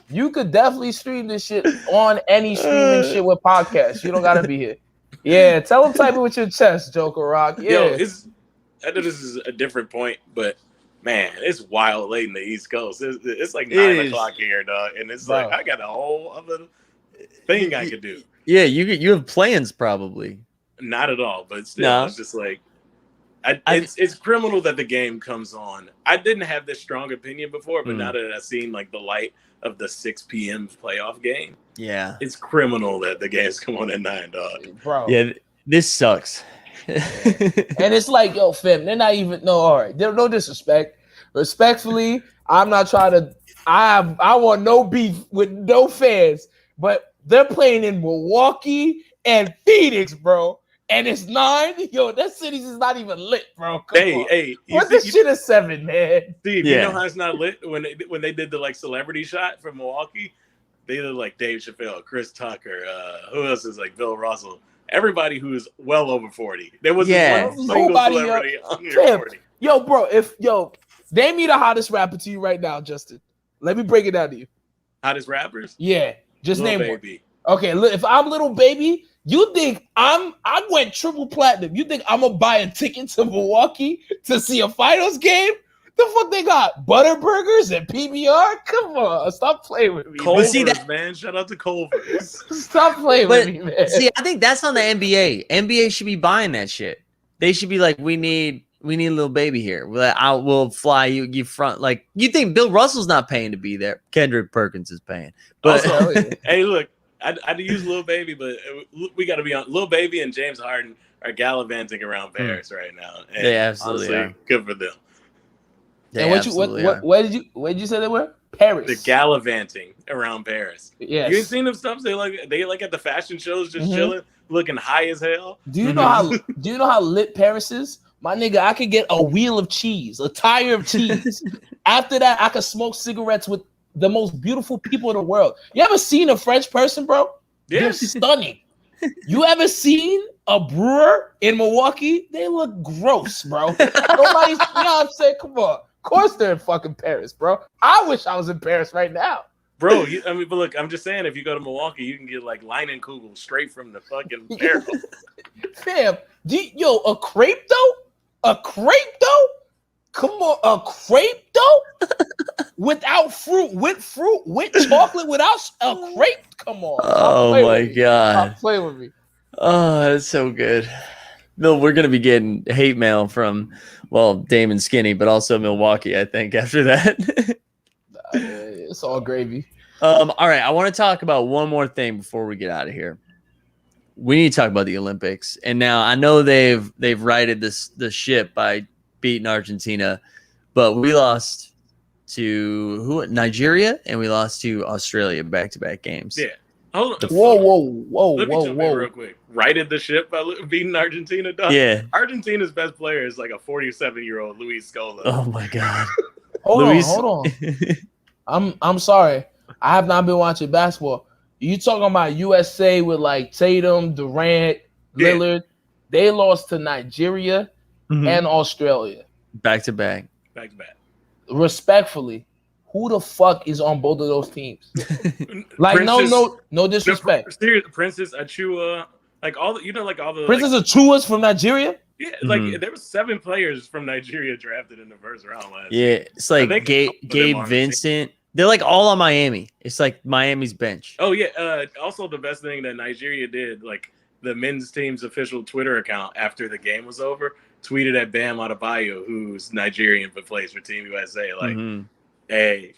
Speaker 2: You could definitely stream this shit on any streaming shit with podcasts. You don't got to be here. Yeah, tell them type it with your chest, Joker Rock. Yeah.
Speaker 3: Yo, I know this is a different point, but man, it's wild late in the East Coast. It's like 9 o'clock here, dog. And it's like, I got a whole other thing I could do.
Speaker 1: Yeah, you have plans probably.
Speaker 3: Not at all, but still, it's just like it's criminal that the game comes on. I didn't have this strong opinion before, but now that I've seen like the light of the 6 p.m. playoff game, it's criminal that the games come on at 9, dog.
Speaker 2: Bro.
Speaker 1: Yeah, this sucks.
Speaker 2: And it's like, yo, fam, they're not even all right. There's no disrespect. Respectfully, I'm not trying to. I want no beef with no fans, but they're playing in Milwaukee and Phoenix, bro. And it's 9. Yo, that city's is not even lit, bro.
Speaker 3: Hey,
Speaker 2: what this shit is 7, man.
Speaker 3: Steve, you know how it's not lit when they did the like celebrity shot from Milwaukee? They did like Dave Chappelle, Chris Tucker, who else is like Bill Russell? Everybody who is well over 40. There was one single celebrity under 40.
Speaker 2: Yo, bro, name me the hottest rapper to you right now, Justin. Let me break it down to you.
Speaker 3: Hottest rappers?
Speaker 2: Yeah, just
Speaker 3: Lil
Speaker 2: name
Speaker 3: Baby.
Speaker 2: One. Okay, if I'm Lil Baby, you think I went triple platinum? You think I'm gonna buy a ticket to Milwaukee to see a finals game? The fuck they got? Butterburgers and PBR? Come on, stop playing with me.
Speaker 3: Culver's, man. Shout out to Culver's.
Speaker 2: Stop playing with me, man.
Speaker 1: See, I think that's on the NBA. NBA should be buying that shit. They should be like, we need a Lil Baby here. We'll fly you front. Like, you think Bill Russell's not paying to be there? Kendrick Perkins is paying. But
Speaker 3: also, hey, look, I'd use Lil Baby, but we got to be on. Lil Baby and James Harden are gallivanting around Paris right now. And
Speaker 1: they absolutely are.
Speaker 3: Good for them.
Speaker 2: And where did you say they were? Paris.
Speaker 3: They're gallivanting around Paris.
Speaker 2: Yes.
Speaker 3: You ain't seen them stuff? They like at the fashion shows, just chilling, looking high as hell.
Speaker 2: Do you know how lit Paris is? My nigga, I could get a wheel of cheese, a tire of cheese. After that, I could smoke cigarettes with the most beautiful people in the world. You ever seen a French person, bro?
Speaker 3: Yeah.
Speaker 2: They're stunning. You ever seen a brewer in Milwaukee? They look gross, bro. Nobody's, you know what I'm saying? Come on. Of course they're in fucking Paris, bro. I wish I was in Paris right now.
Speaker 3: Bro, but look, I'm just saying, if you go to Milwaukee, you can get like Leinenkugel straight from the fucking barrel.
Speaker 2: Fam, a crepe though? A crepe though? Come on, a crepe though? Without fruit, with chocolate, without a crepe? Come on.
Speaker 1: Oh my God.
Speaker 2: Stop playing with me.
Speaker 1: Oh, that's so good. No, we're gonna be getting hate mail from Damion Skinny, but also Milwaukee, I think, after that.
Speaker 2: It's all gravy.
Speaker 1: All right, I want to talk about one more thing before we get out of here. We need to talk about the Olympics. And now I know they've righted the ship by beating Argentina, but we lost to Nigeria, and we lost to Australia back-to-back games.
Speaker 3: Yeah. Hold on.
Speaker 2: Whoa.
Speaker 3: Let me jump in real quick. Righted the ship by beating Argentina, dog.
Speaker 1: Yeah.
Speaker 3: Argentina's best player is like a 47-year-old Luis Scola.
Speaker 1: Oh my God.
Speaker 2: Hold on. I'm sorry. I have not been watching basketball. You talking about USA with like Tatum, Durant, Lillard? They lost to Nigeria and Australia.
Speaker 1: Back-to-back.
Speaker 2: Respectfully, who the fuck is on both of those teams? Like, no disrespect.
Speaker 3: Princess Achua, like all the
Speaker 2: Princess Achua's from Nigeria.
Speaker 3: Yeah, like there were 7 players from Nigeria drafted in the first round last
Speaker 1: year. It's like Gabe Vincent. They're like all on Miami. It's like Miami's bench.
Speaker 3: Oh yeah. Also, the best thing that Nigeria did, like the men's team's official Twitter account after the game was over, tweeted at Bam Adebayo, who's Nigerian but plays for Team USA. Like, hey.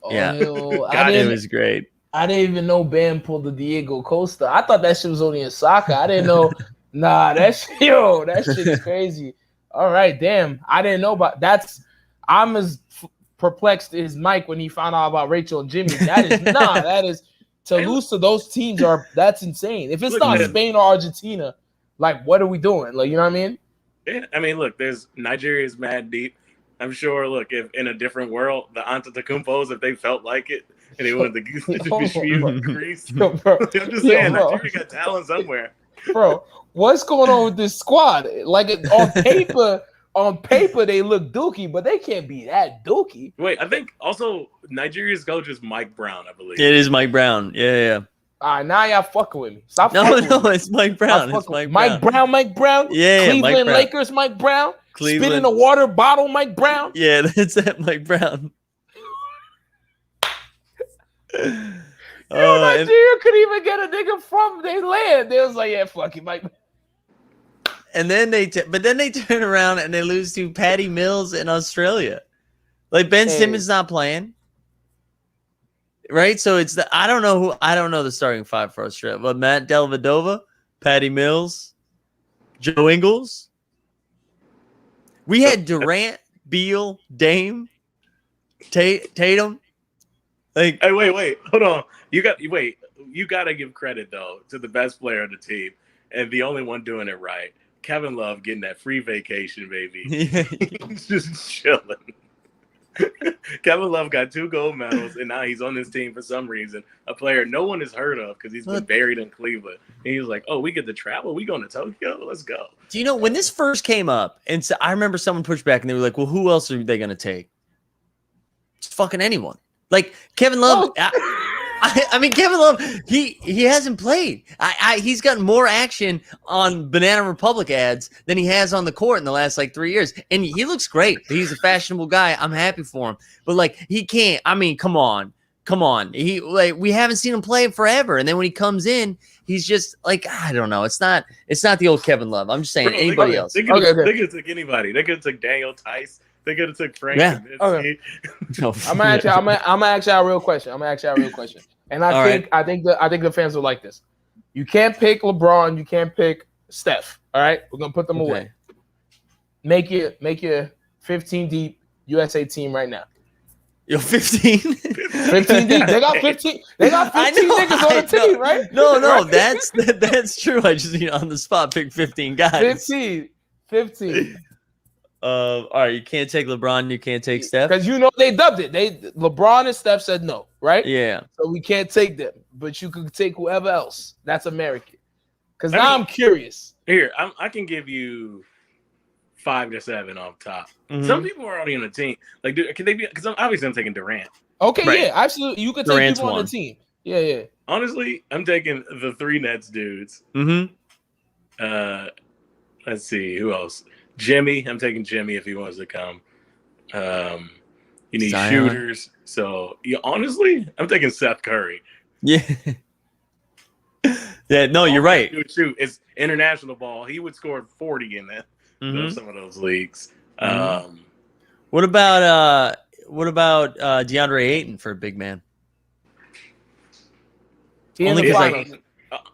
Speaker 1: It was great.
Speaker 2: I didn't even know Bam pulled the Diego Costa. I thought that shit was only in soccer. I didn't know. Nah, that shit's crazy. All right, damn. I didn't know about that's. I'm as perplexed as Mike when he found out about Rachel and Jimmy. That is to lose to those teams that's insane. If it's not Spain or Argentina, like what are we doing? Like, you know what I mean?
Speaker 3: Yeah, I mean, look, Nigeria's mad deep. I'm sure. Look, if in a different world, the Antetokounmpos, if they felt like it and they wanted to distribute Greece, I'm just saying, Nigeria got talent somewhere.
Speaker 2: Bro, what's going on with this squad? Like on paper they look dookie, but they can't be that dookie.
Speaker 3: Wait, I think also Nigeria's coach is Mike Brown, I believe.
Speaker 1: It is Mike Brown. Yeah.
Speaker 2: All right, now y'all fucking with me. Stop.
Speaker 1: It's Mike Brown.
Speaker 2: Mike Brown.
Speaker 1: Yeah,
Speaker 2: Cleveland
Speaker 1: Mike Brown.
Speaker 2: Lakers, Mike Brown.
Speaker 1: Cleveland.
Speaker 2: Spit in a water bottle, Mike Brown.
Speaker 1: Yeah, that's that Mike Brown.
Speaker 2: Nigeria could even get a nigga from their land. They was like, yeah, fuck it, Mike.
Speaker 1: And then they turn around and they lose to Patty Mills in Australia. Like Ben Simmons not playing. Right? So it's I don't know the starting five for Australia, but Matt Dellavedova, Patty Mills, Joe Ingles. We had Durant, Beal, Dame, Tatum. Like,
Speaker 3: hey, wait, hold on. You got to give credit though to the best player on the team and the only one doing it right. Kevin Love getting that free vacation, baby. He's just chilling. Kevin Love got 2 gold medals, and now he's on this team for some reason. A player no one has heard of because he's been buried in Cleveland. And he was like, "Oh, we get to travel. We going to Tokyo. Let's go."
Speaker 1: Do you know when this first came up? And so I remember someone pushed back, and they were like, "Well, who else are they going to take?" It's fucking anyone. Like Kevin Love. I mean, Kevin Love, he hasn't played. He's gotten more action on Banana Republic ads than he has on the court in the last 3 years. And he looks great. He's a fashionable guy. I'm happy for him. But he can't. I mean, come on. We haven't seen him play forever. And then when he comes in, he's just I don't know. It's not the old Kevin Love. I'm just saying anybody else.
Speaker 3: They could have took anybody. They could have took Daniel Tice. They could have took Frank.
Speaker 2: Yeah. Okay. I'm gonna ask y'all a real question. And I think the fans will like this. You can't pick LeBron. You can't pick Steph. All right, we're gonna put them away. Make your 15 deep USA team right now.
Speaker 1: Yo, 15?
Speaker 2: 15 deep. They got 15. They got 15 niggas on the team, right?
Speaker 1: No, right? That's true. I just on the spot pick 15 guys.
Speaker 2: 15.
Speaker 1: All right, you can't take LeBron, you can't take Steph.
Speaker 2: Because they dubbed it. LeBron and Steph said no, right?
Speaker 1: Yeah.
Speaker 2: So we can't take them, but you could take whoever else. That's American. Because now I'm curious.
Speaker 3: Here, I can give you 5 to 7 off top. Mm-hmm. Some people are already on the team. Can they be? Because obviously I'm taking Durant.
Speaker 2: Okay, right. Yeah, absolutely. You could take
Speaker 1: Durant's
Speaker 2: people on the team. Yeah.
Speaker 3: Honestly, I'm taking the 3 Nets dudes.
Speaker 1: Mm-hmm.
Speaker 3: Let's see who else. Jimmy, I'm taking Jimmy if he wants to come. You need Zion. Shooters. So, honestly, I'm taking Seth Curry.
Speaker 1: Yeah. Yeah, no, you're right.
Speaker 3: Shoot, it's international ball. He would score 40 in that. Some of those leagues.
Speaker 1: Mm-hmm. What about DeAndre Ayton for a big man?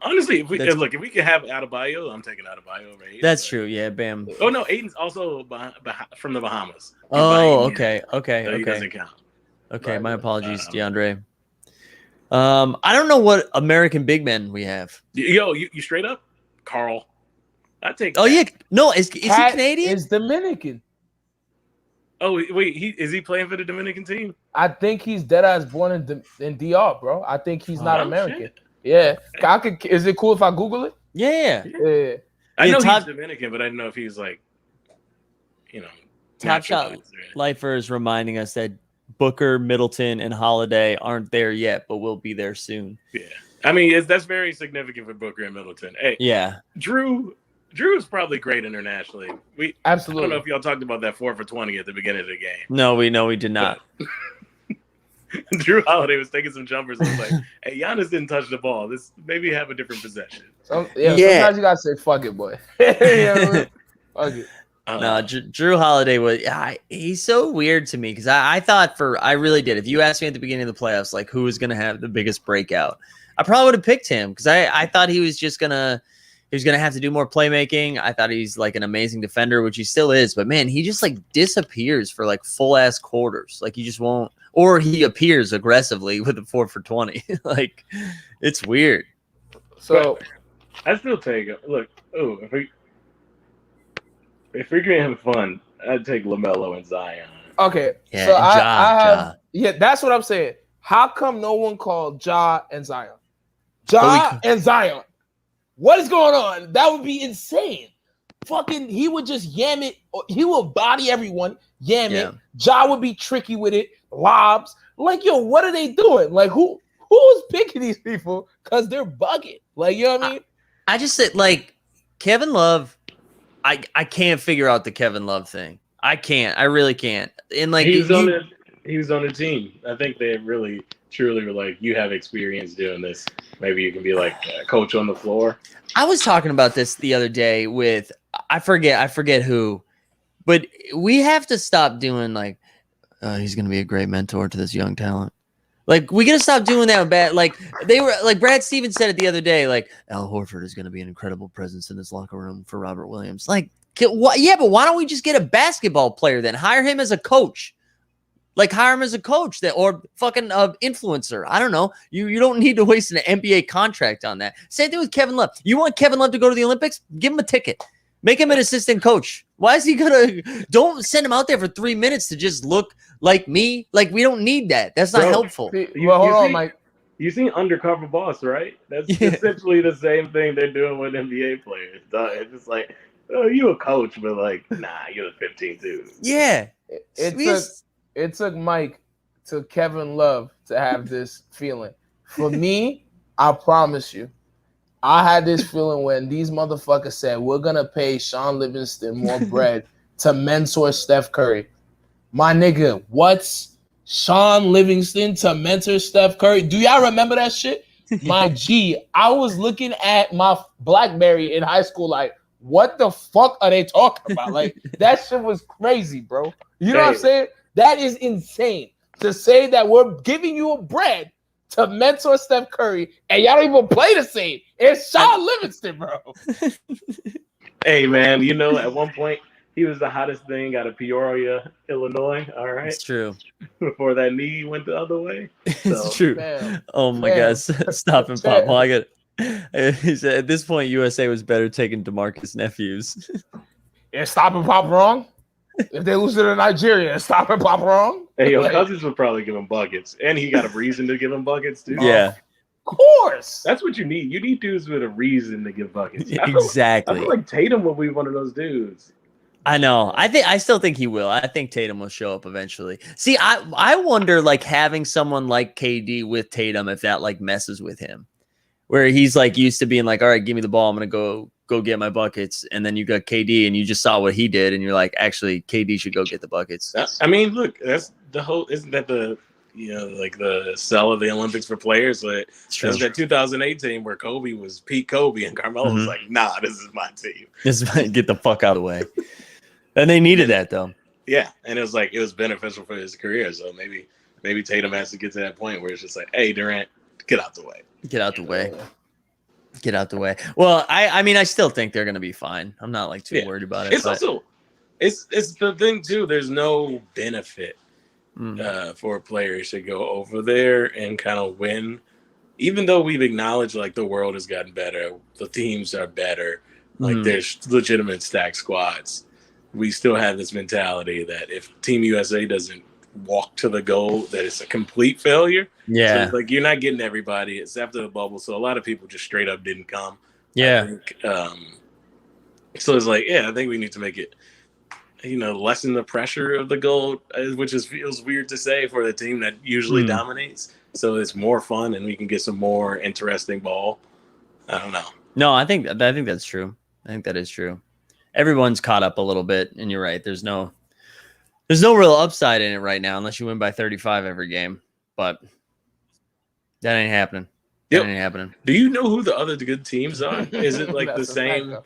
Speaker 3: Honestly, if we can have Adebayo, I'm taking Adebayo over Ayton.
Speaker 1: That's true. Yeah, bam.
Speaker 3: Oh no, Ayton's also from the Bahamas.
Speaker 1: Oh, okay.
Speaker 3: So he doesn't count.
Speaker 1: Okay, my apologies, DeAndre. I don't know what American big men we have.
Speaker 3: Yo, you straight up, Carl. I take.
Speaker 1: Oh yeah, no, is he Canadian?
Speaker 2: Is Dominican.
Speaker 3: Oh wait, is he playing for the Dominican team?
Speaker 2: I think he's dead ass born in DR, bro. I think he's not American.
Speaker 3: Shit.
Speaker 2: Yeah, is it cool if I Google it?
Speaker 1: Yeah.
Speaker 3: I know he's Dominican, but I don't know if he's
Speaker 1: Top Shot Lifer is reminding us that Booker, Middleton, and Holiday aren't there yet, but will be there soon.
Speaker 3: Yeah, I mean that's very significant for Booker and Middleton. Hey,
Speaker 1: yeah,
Speaker 3: Drew is probably great internationally.
Speaker 2: Absolutely.
Speaker 3: I don't know if y'all talked about that 4 for 20 at the beginning of the game.
Speaker 1: No, we did not.
Speaker 3: Drew Holiday was taking some jumpers and was like, "Hey, Giannis didn't touch the ball. This maybe have a different possession."
Speaker 2: Sometimes you gotta say "fuck it, boy." Fuck it.
Speaker 1: No, Drew Holiday he's so weird to me because I really did. If you asked me at the beginning of the playoffs, who was gonna have the biggest breakout, I probably would have picked him because I thought he was gonna have to do more playmaking. I thought he's an amazing defender, which he still is, but man, he just disappears for full ass quarters. He just won't. Or he appears aggressively with a 4 for 20. It's weird.
Speaker 3: So I still take it. Look, if we're gonna have fun, I'd take LaMelo and Zion.
Speaker 2: Okay.
Speaker 1: Yeah,
Speaker 2: so I have Ja. That's what I'm saying. How come no one called Ja and Zion? And Zion. What is going on? That would be insane. He would just yam it. He will body everyone, yam it. Ja would be tricky with it. Lobs. What are they doing? Who's picking these people? Because they're bugging. You know what I mean?
Speaker 1: I just said, Kevin Love, I can't figure out the Kevin Love thing. I can't. I really can't. And
Speaker 4: he was on the team. I think they really, truly were like, you have experience doing this. Maybe you can be like a coach on the floor.
Speaker 1: I was talking about this the other day with, I forget who, but we have to stop doing like, he's going to be a great mentor to this young talent. Like, we got to stop doing that bad. Like, they were like, Brad Stevens said it the other day, like, Al Horford is going to be an incredible presence in this locker room for Robert Williams. Like, yeah, but why don't we just get a basketball player then? Hire him as a coach. Like, hire him as a coach or fucking influencer. I don't know. You don't need to waste an NBA contract on that. Same thing with Kevin Love. You want Kevin Love to go to the Olympics? Give him a ticket. Make him an assistant coach. Why is he gonna? Don't send him out there for 3 minutes to just look like me. Like, we don't need that. That's not helpful.
Speaker 2: Hold on, Mike.
Speaker 4: You seen Undercover Boss, right? That's essentially the same thing they're doing with NBA players. It's just like, oh, you a coach, but like, nah, you're a 15 too.
Speaker 1: Yeah.
Speaker 2: It took Mike to Kevin Love to have this feeling. For me, I promise you, I had this feeling when these motherfuckers said, we're going to pay Sean Livingston more bread to mentor Steph Curry. My nigga, what's Sean Livingston to mentor Steph Curry? Do y'all remember that shit? My G, I was looking at my BlackBerry in high school like, what the fuck are they talking about? Like, that shit was crazy, bro. You know what I'm saying? That is insane to say that we're giving you a bread to mentor Steph Curry, and y'all don't even play the same. It's Sean Livingston, bro.
Speaker 4: Hey, man, you know, at one point, he was the hottest thing out of Peoria, Illinois, all right?
Speaker 1: It's true.
Speaker 4: Before that knee went the other way.
Speaker 1: It's true. Oh, my God. Stop and pop. Well, he said, at this point, USA was better taking DeMarcus nephews.
Speaker 2: Yeah, stop and pop wrong? If they lose to Nigeria, stop and pop wrong?
Speaker 4: Hey, your Cousins would probably give him buckets. And he got a reason to give him buckets, too.
Speaker 1: Yeah.
Speaker 2: Of course.
Speaker 4: That's what you need. You need dudes with a reason to give buckets.
Speaker 1: Exactly.
Speaker 4: I feel like Tatum will be one of those dudes.
Speaker 1: I know. I still think he will. I think Tatum will show up eventually. See, I wonder, like, having someone like KD with Tatum, if that, like, messes with him. Where he's, like, used to being like, all right, give me the ball. I'm going to go get my buckets. And then you got KD and you just saw what he did. And you're like, actually, KD should go get the buckets.
Speaker 4: I mean, look, that's the whole – isn't that the – you know, like the sell of the Olympics for players? Like, that's that 2018 where Kobe was Pete Kobe and Carmelo was like, nah, this is my team.
Speaker 1: Get the fuck out of the way. And they needed that, though.
Speaker 4: Yeah, and it was like, it was beneficial for his career. So maybe Tatum has to get to that point where it's just like, hey, Durant, get out the way.
Speaker 1: Get out the way. Get out the way. Well, I mean, I still think they're going to be fine. I'm not like too worried about it.
Speaker 4: It's also, it's the thing too. There's no benefit for players to go over there and kind of win. Even though we've acknowledged like the world has gotten better, the teams are better, like there's legitimate stacked squads. We still have this mentality that if Team USA doesn't walk to the goal, that it's a complete failure.
Speaker 1: Yeah.
Speaker 4: So, like, you're not getting everybody. It's after the bubble. So a lot of people just straight up didn't come.
Speaker 1: Yeah.
Speaker 4: I think, so it's like, I think we need to make it, lessen the pressure of the goal, which feels weird to say for the team that usually dominates. So it's more fun and we can get some more interesting ball. I don't know.
Speaker 1: No, I think that's true. I think that is true. Everyone's caught up a little bit, and you're right. There's no real upside in it right now unless you win by 35 every game. But that ain't happening. That ain't happening.
Speaker 4: Do you know who the other good teams are? Is it like the same?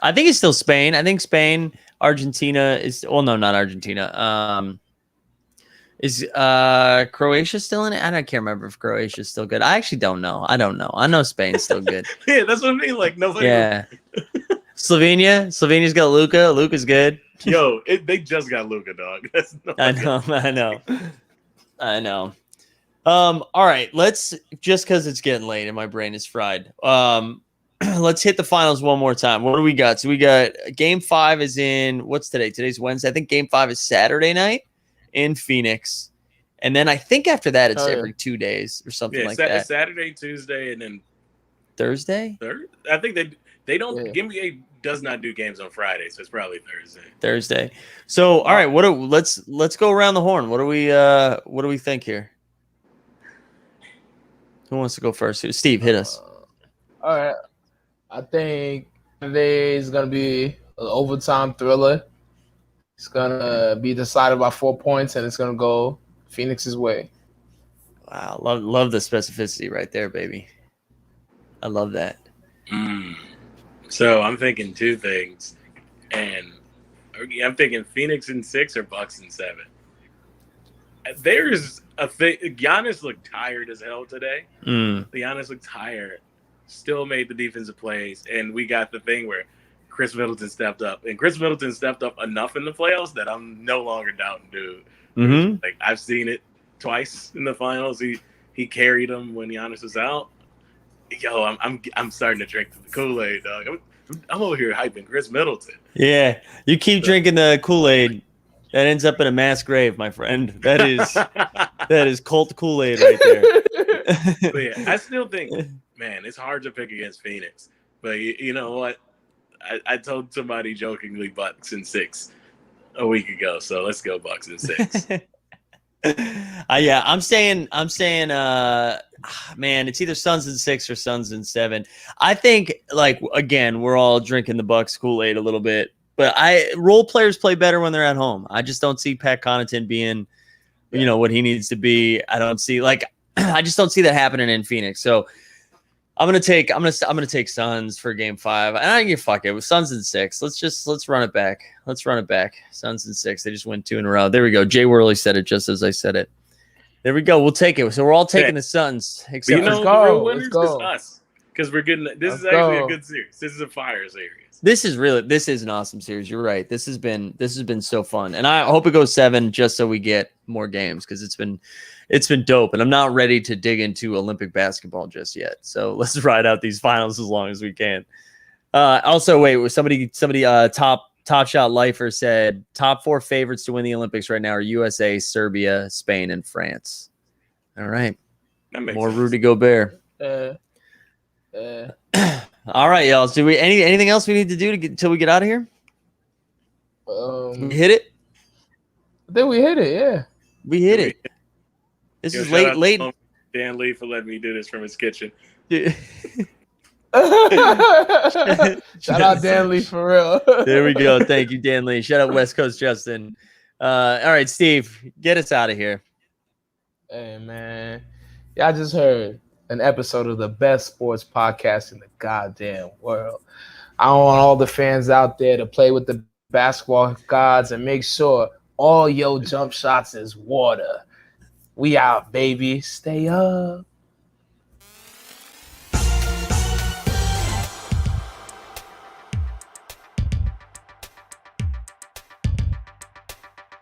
Speaker 1: I think it's still Spain. I think Spain, Argentina is. Well, no, not Argentina. Is Croatia still in it? I can't remember if Croatia's still good. I actually don't know. I don't know. I know Spain's still good.
Speaker 4: Yeah, that's what I mean. Like nobody.
Speaker 1: Yeah. Slovenia's got Luka. Luka's good.
Speaker 4: Yo, they just got Luka, dog.
Speaker 1: I know. All right, let's, just because it's getting late and my brain is fried. Let's hit the finals one more time. What do we got? So we got Game 5 is in, what's today? Today's Wednesday. I think Game 5 is Saturday night in Phoenix. And then I think after that it's every 2 days or something like that.
Speaker 4: Saturday, Tuesday, and then
Speaker 1: Thursday?
Speaker 4: I think they don't. NBA does not do games on Friday, so it's probably
Speaker 1: Thursday. So all right, let's go around the horn. What do we think here? Who wants to go first? Steve, hit us.
Speaker 2: All right. I think today is gonna be an overtime thriller. It's gonna be decided by 4 points, and it's gonna go Phoenix's way.
Speaker 1: Wow, love the specificity right there, baby. I love that.
Speaker 4: So I'm thinking two things, and I'm thinking Phoenix in 6 or Bucks in 7. There's a thing. Giannis looked tired as hell today. Giannis looked tired. Still made the defensive plays, and we got the thing where Chris Middleton stepped up, and Chris Middleton stepped up enough in the playoffs that I'm no longer doubting, dude. Like I've seen it twice in the finals. He carried them when Giannis was out. Yo, I'm starting to drink the Kool-Aid, dog. I'm over here hyping Chris Middleton.
Speaker 1: Yeah, you keep drinking the Kool-Aid, that ends up in a mass grave, my friend. That is cult Kool-Aid right there.
Speaker 4: But yeah, I still think, man, it's hard to pick against Phoenix. But you know what? I told somebody jokingly Bucks in 6 a week ago, so let's go Bucks in 6.
Speaker 1: Yeah, I'm saying, man, it's either Suns in 6 or Suns in 7. I think, like, again, we're all drinking the Bucks Kool-Aid a little bit, but role players play better when they're at home. I just don't see Pat Connaughton being, what he needs to be. I don't see, I just don't see that happening in Phoenix. So I'm gonna take Suns for Game 5. And I think fuck it with Suns in 6. Let's run it back. Suns in 6. They just win 2 in a row. There we go. Jay Worley said it just as I said it. There we go. We'll take it. So we're all taking the Suns. Except
Speaker 4: the real winners is us, because we're getting. This is actually a good series. This is a fire series.
Speaker 1: This is an awesome series. You're right. This has been so fun, and I hope it goes 7 just so we get more games, because it's been dope. And I'm not ready to dig into Olympic basketball just yet. So let's ride out these finals as long as we can. Also, wait, somebody Top Shot Lifer said top 4 favorites to win the Olympics right now are USA, Serbia, Spain, and France. All right, more sense. Rudy Gobert. All right, y'all. Do we anything else we need to do till we get out of here? We hit it.
Speaker 2: I think we hit it. Yeah,
Speaker 1: we hit it. This is late.
Speaker 4: Dan Lee for letting me do this from his kitchen.
Speaker 2: Shout out Dan Lee for real.
Speaker 1: There we go. Thank you, Dan Lee. Shout out West Coast Justin. All right, Steve, get us out of here.
Speaker 2: Hey man, y'all just heard an episode of the best sports podcast in the goddamn world. I want all the fans out there to play with the basketball gods and make sure all your jump shots is water. We out, baby. Stay up.